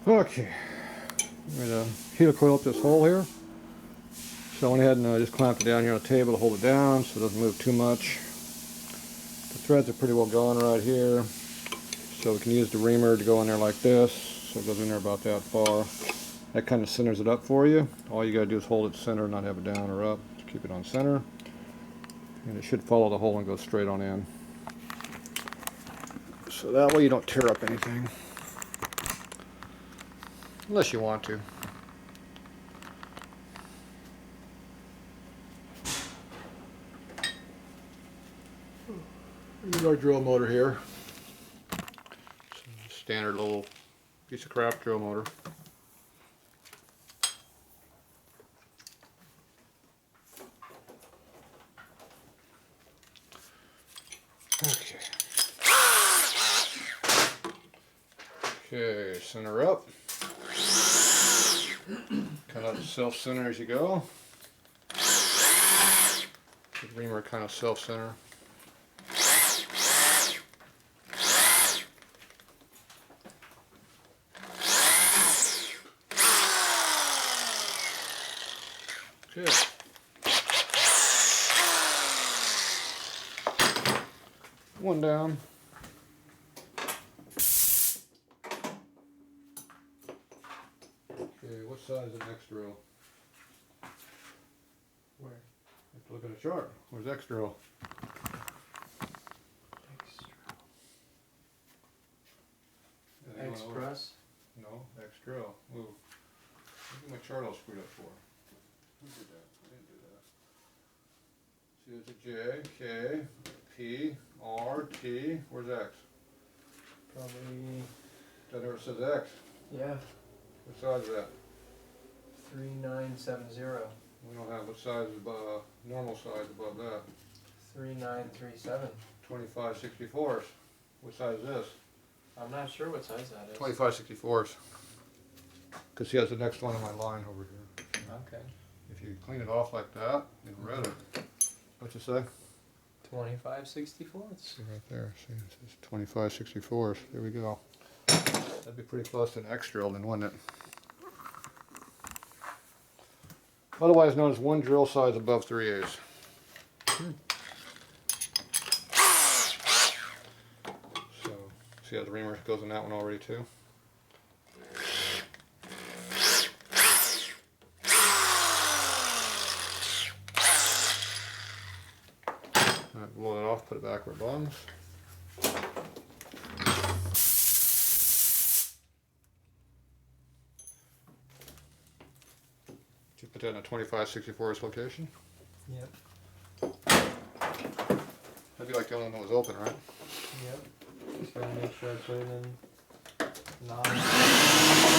Okay, I'm going to heel coil up this hole here. So I went ahead and just clamped it down here on the table to hold it down so it doesn't move too much. The threads are pretty well gone right here. So we can use the reamer to go in there like this. So it goes in there about that far. That kind of centers it up for you. All you got to do is hold it center, not have it down or up. To keep it on center. And it should follow the hole and go straight on in. So that way you don't tear up anything. Unless you want to. Here's our drill motor here. Standard little piece of crap drill motor. Okay. Okay, center up. Kind of self-center as you go. The reamer kind of self-center. Okay. One down. Okay, what size is the next drill? Where? You have to look at a chart. Where's X drill? X press? No, X drill. Move. Look at my chart all screwed up for. Who did that? I didn't do that. See, there's a J, K, P, R, T. Where's X? Probably. That never says X. Yeah. What size is that? 3970. We don't have what size is normal size above that. 3937. 25/64s. What size is this? I'm not sure what size that is. 25/64s. Because he has the next one on my line over here. Okay. If you clean it off like that, you read it. What'd you say? 25/64. See right there. See, it says 25/64s. There we go. That'd be pretty close to an X drill then, wouldn't it? Otherwise known as one drill size above 3/8. So, see how the reamer goes in that one already too? Alright, blow it off, put it back where it belongs. Did you put that in a 25/64s location? Yep. That'd be like the only one that was open, right? Yep. Just gotta make sure I put it in 9.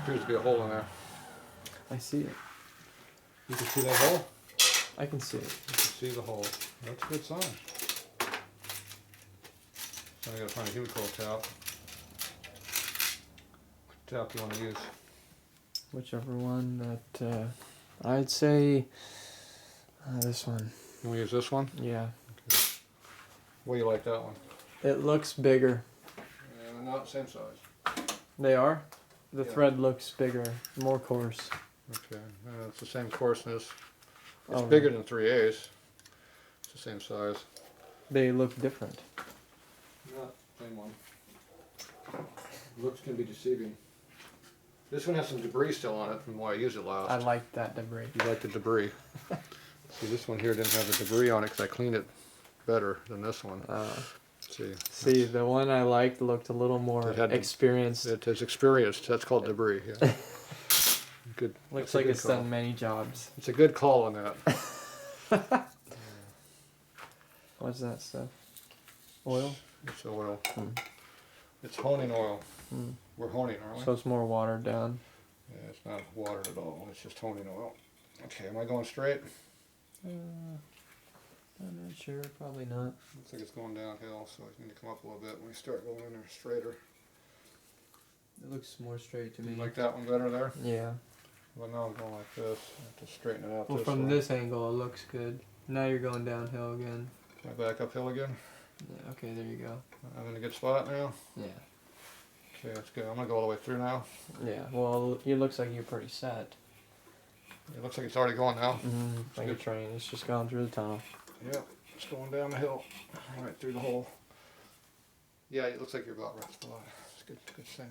Appears to be a hole in there. I see it. You can see that hole? I can see it. You can see the hole. That's a good sign. So I gotta find a helical tap. What tap do you want to use? Whichever one that I'd say this one. You want to use this one? Yeah. Okay. What do you like that one? It looks bigger. Yeah, they're not the same size. They are? The Yeah. thread looks bigger, more coarse. Okay, it's the same coarseness. It's Oh, bigger really? than 3/8. It's the same size. They look different. Not same one. Looks can be deceiving. This one has some debris still on it from why I used it last. I like that debris. You like the debris. See, this one here didn't have the debris on it because I cleaned it better than this one. See, The one I liked looked a little more It had- experienced. it has experienced. That's called debris. Yeah. Good. Looks that's a like good it's call. done many jobs. It's a good call on that. What's that stuff? Oil? It's oil. Hmm. It's honing oil. Hmm. We're honing, aren't we? So it's more watered down. Yeah, it's not watered at all. It's just honing oil. Okay, am I going straight? I'm not sure. Probably not. Looks like it's going downhill, so I need to come up a little bit when we start going in there straighter. It looks more straight to me. You like that one better there? Yeah. Well, now I'm going like this. I have to straighten it out Well, this from way. this angle, it looks good. Now you're going downhill again. Can I back uphill again? Yeah, okay, there you go. I'm in a good spot now. Yeah. Okay, that's good. I'm gonna go all the way through now. Yeah, well, it looks like you're pretty set. It looks like it's already going now. Like a train. It's just gone through the tunnel. Yep, it's going down the hill, right through the hole. Yeah, it looks like you're about right spot. It's good, good thing.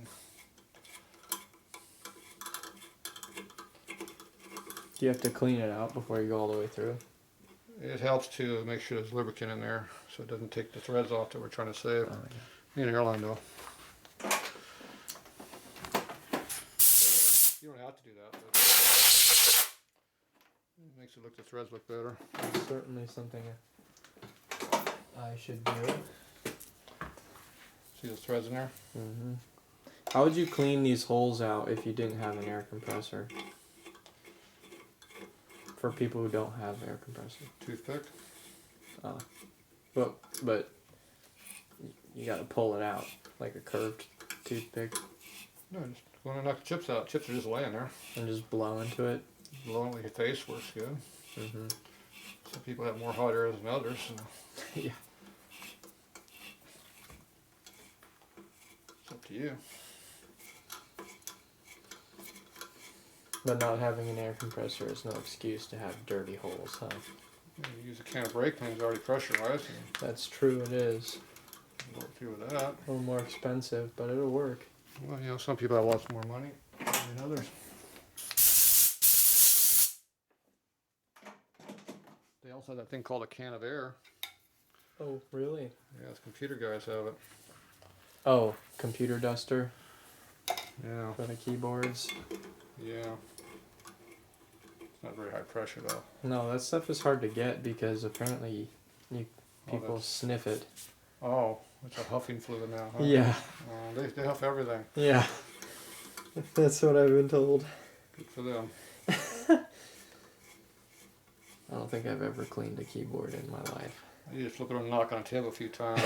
Do you have to clean it out before you go all the way through? It helps to make sure there's lubricant in there so it doesn't take the threads off that we're trying to save. In an airline though. You don't have to do that, but it makes it look, the threads look better. It's certainly something I should do. See those threads in there? How would you clean these holes out if you didn't have an air compressor? For people who don't have air compressor. Toothpick? But you gotta pull it out like a curved toothpick No, just go in and knock the chips out. Chips are just laying there. and just blow into it. Blowing with your face works good. Mm-hmm. Some people have more hot air than others. So Yeah. it's up to you. But not having an air compressor is no excuse to have dirty holes, huh? You use a can of brake clean, it's already pressurized. And That's true, it is. work through with that. A little more expensive, but it'll work. Well, you know, some people have lots more money than others. They also have that thing called a can of air. Oh, really? Yeah, it's computer guys have it. Oh, computer duster Yeah, for the keyboards. yeah. It's not very high pressure though. No, that stuff is hard to get because apparently people that's- sniff it. Oh, it's a huffing fluid now, huh? Yeah, Oh, they huff everything. yeah. That's what I've been told. Good for them. I don't think I've ever cleaned a keyboard in my life. You just flip it and knock on a table a few times.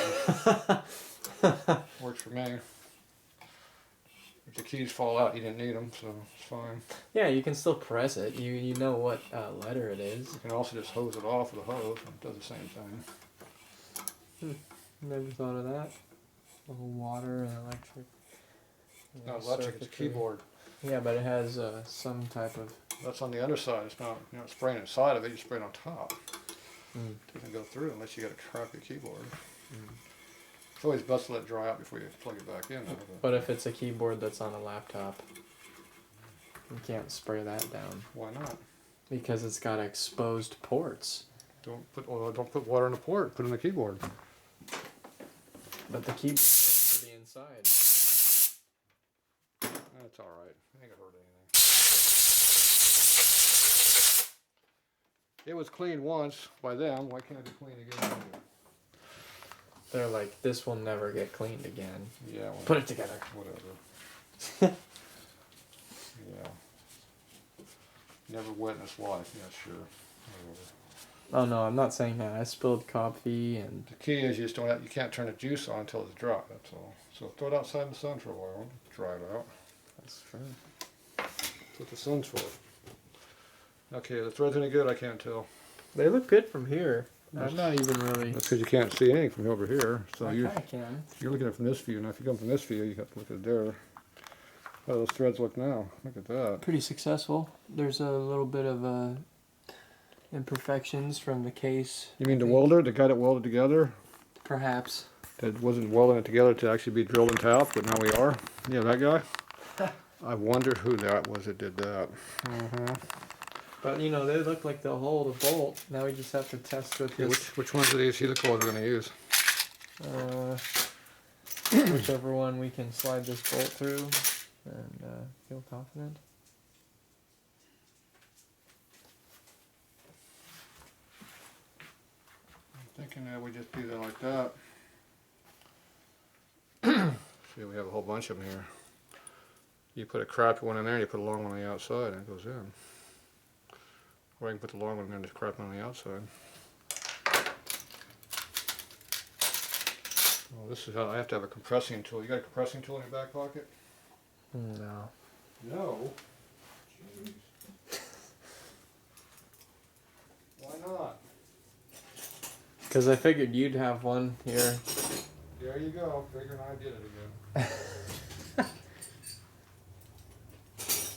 Works for me. If the keys fall out, you didn't need them, so it's fine. Yeah, you can still press it. You know what letter it is. You can also just hose it off with a hose. It does the same thing. Never thought of that. The whole water and electric. It's not electric, it's a keyboard. Yeah, but it has some type of... That's on the underside. It's not, you're not spraying inside of it, you spray it on top. Mm. It doesn't go through unless you got a crappy keyboard. It's always best to let it dry out before you plug it back in. Though, But if it's a keyboard that's on a laptop, you can't spray that down. why not? Because it's got exposed ports. Don't put water in the port. Put it in the keyboard. But the keyboard goes to the inside. That's all right. It ain't gonna hurt anything. It was cleaned once by them. Why can't it be cleaned again? They're like, this will never get cleaned again. Yeah. Well, Put it together. whatever. Yeah. Never witnessed life. Yeah, sure. Whatever. Oh no, I'm not saying that. I spilled coffee and... The key is you just don't have, you can't turn the juice on until it's dry. That's all. So throw it outside in the sun for a while. Dry it out. That's true. That's what the sun's for. Okay, the thread's any good? I can't tell. They look good from here. I'm not even really... That's because you can't see anything from over here. So I you're kinda can. looking at it from this view. Now, if you come from this view, you have to look at it there. How those threads look now. Look at that. Pretty successful. There's a little bit of imperfections from the case. You mean the welder, the guy that welded together? Perhaps. That wasn't welding it together to actually be drilled and tapped, but now we are. Yeah, that guy. I wonder who that was that did that. But you know, they look like they'll hold a bolt. Now we just have to test with Yeah, this. which ones of these helicoils we're going to use? Whichever one we can slide this bolt through and feel confident. I'm thinking that we just do that like that. See, we have a whole bunch of them here. You put a crappy one in there and you put a long one on the outside and it goes in. Or I can put the long one in there and just crap on the outside. Well, this is how I have to have a compressing tool. You got a compressing tool in your back pocket? No. No. Jeez. Why not? Because I figured you'd have one here. There you go. Figuring I did it again.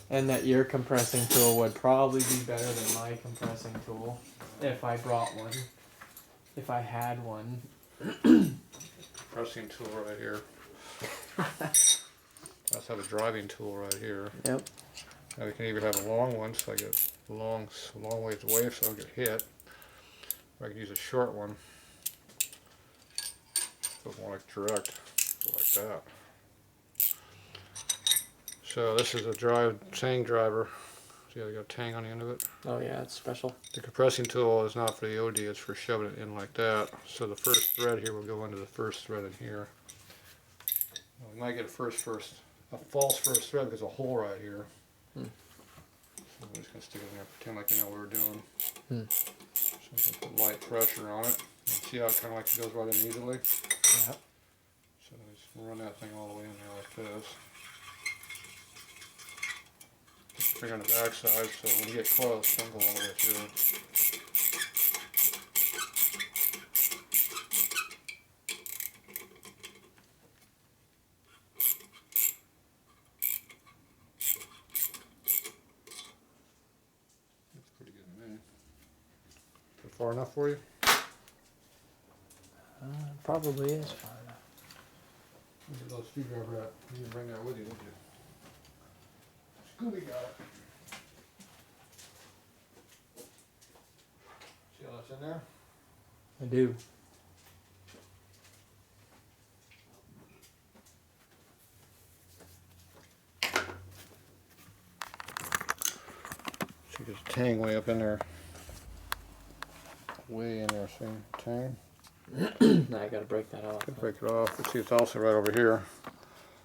And that your compressing tool would probably be better than my compressing tool. If I brought one. If I had one. Pressing tool right here. Let's have a driving tool right here. Yep. Now we can either have a long one, so I get long ways away, so I don't get hit. Or I can use a short one, so more like direct, so like that. So this is a tang driver. See how you got a tang on the end of it? Oh yeah, it's special. The compressing tool is not for the OD, it's for shoving it in like that. So the first thread here will go into the first thread in here. Well, we might get a false first thread because there's a hole right here. So I'm just going to stick it in there, pretend like you know what we're doing. So we can put light pressure on it. And see how it kind of like it goes right in easily? Yeah. So just run that thing all the way in there like this. Put your finger on the back side so when you get close, don't go all the way through. That's pretty good to me. Is it far enough for you? Probably is far enough. Where's your little screwdriver at? You didn't bring that with you, did you? Scooby got it. See how that's in there? I do. See, there's a tang way up in there. Way in there, see? Tang? Now I gotta break that off. Could break it off. But see, it's also right over here.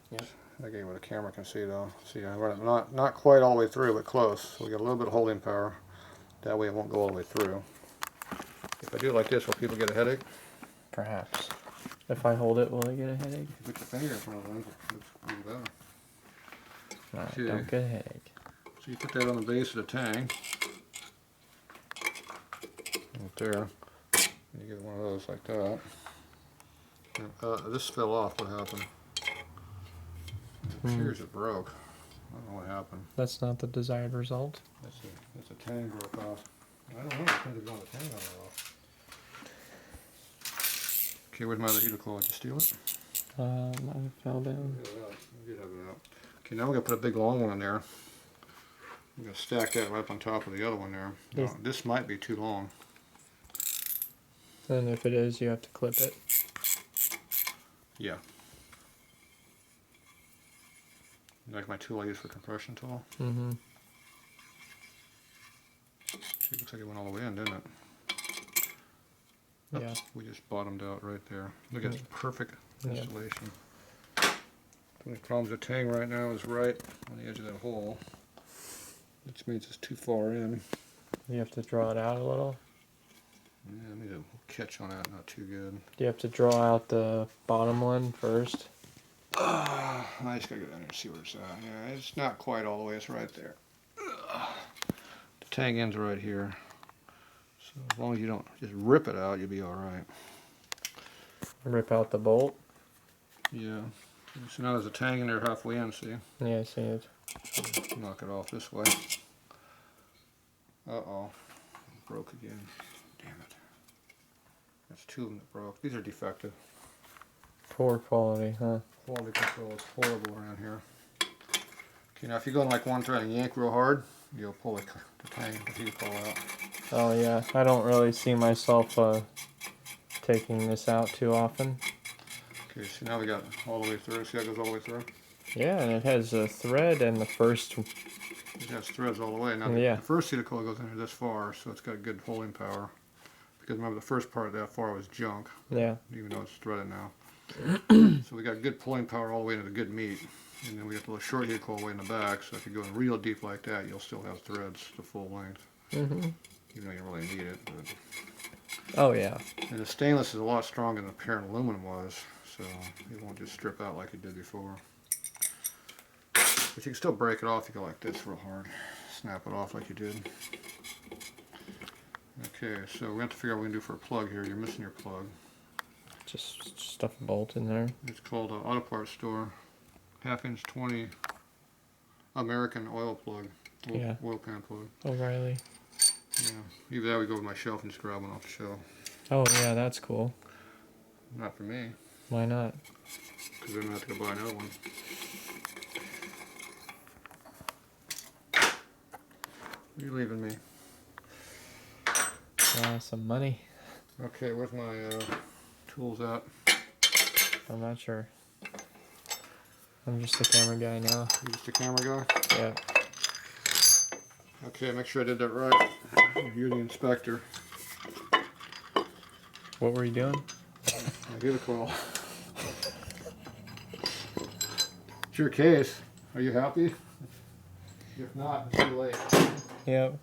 Yep. I get what the camera can see though. See, I run it not quite all the way through, but close. So we got a little bit of holding power. That way it won't go all the way through. If I do it like this, will people get a headache? Perhaps. If I hold it, will I get a headache? If you put your finger in front of the lens, it's even better. No, I Okay. don't get a headache. So you put that on the base of the tang. Right there. You get one of those like that. This fell off. What happened? It appears it broke. I don't know what happened. That's not the desired result. That's a tang broke off. I don't know. It depends on the tang on or off. Okay, where's my other heater coil? Did you steal it? I fell down. You did have it out. Okay, now we're gonna put a big long one in there. I'm gonna stack that right up on top of the other one there. Yes. Now, this might be too long. And if it is, you have to clip it. Yeah. Like my tool I use for compression tool. Mm-hmm. See, it looks like it went all the way in, didn't it? Yeah. We just bottomed out right there. Look at perfect installation. The only problem with the tang right now is right on the edge of that hole, which means it's too far in. You have to draw it out a little. Yeah, I need a catch on that, not too good. Do you have to draw out the bottom one first? I just gotta go down there and see where it's at. Yeah, it's not quite all the way, it's right there. The tang end's right here. So as long as you don't just rip it out, you'll be alright. Rip out the bolt? Yeah. So now there's a tang in there halfway in, see? Yeah, I see it. Knock it off this way. Uh-oh. It broke again. Damn it. That's two of them that broke. These are defective. Poor quality, huh? Quality control is horrible around here. Okay, now if you go in like one thread and yank real hard, you'll pull the tang, the heater coil out. Oh yeah, I don't really see myself taking this out too often. Okay, so now we got all the way through. See how it goes all the way through? Yeah, and it has a thread and the first... It has threads all the way. Now Yeah. the first heater coil goes in here this far, so it's got good holding power. Because remember the first part of that far was junk, Yeah. even though it's threaded now. So we got good pulling power all the way into the good meat. And then we got the little short heater coil way in the back, so if you go in real deep like that, you'll still have threads to full length. Mm-hmm. Even though you really need it. But. Oh yeah. And the stainless is a lot stronger than the parent aluminum was, so it won't just strip out like it did before. But you can still break it off. You go like this real hard. Snap it off like you did. Okay, so we have to figure out what we can do for a plug here. You're missing your plug. Just stuff a bolt in there. It's called an auto parts store. 1/2 inch 20 American oil plug. Yeah. Oil pan plug. O'Reilly. Yeah. Either that, we go to my shelf and just grab one off the shelf. Oh yeah, that's cool. Not for me, Why not? because then I have to go buy another one. What are you leaving me? Some money. Okay, where's my tools at? I'm not sure. I'm just the camera guy now. You just a camera guy? Yeah. Okay, make sure I did that right. You're the inspector. What were you doing? I get a call. It's your case. Are you happy? If not, it's too late. Yep.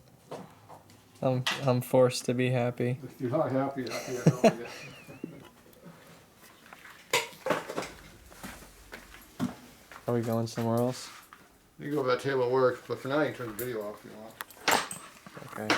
I'm forced to be happy. If you're not happy, I can't help you. Are we going somewhere else? You can go over that table at work, but for now you can turn the video off if you want. Okay.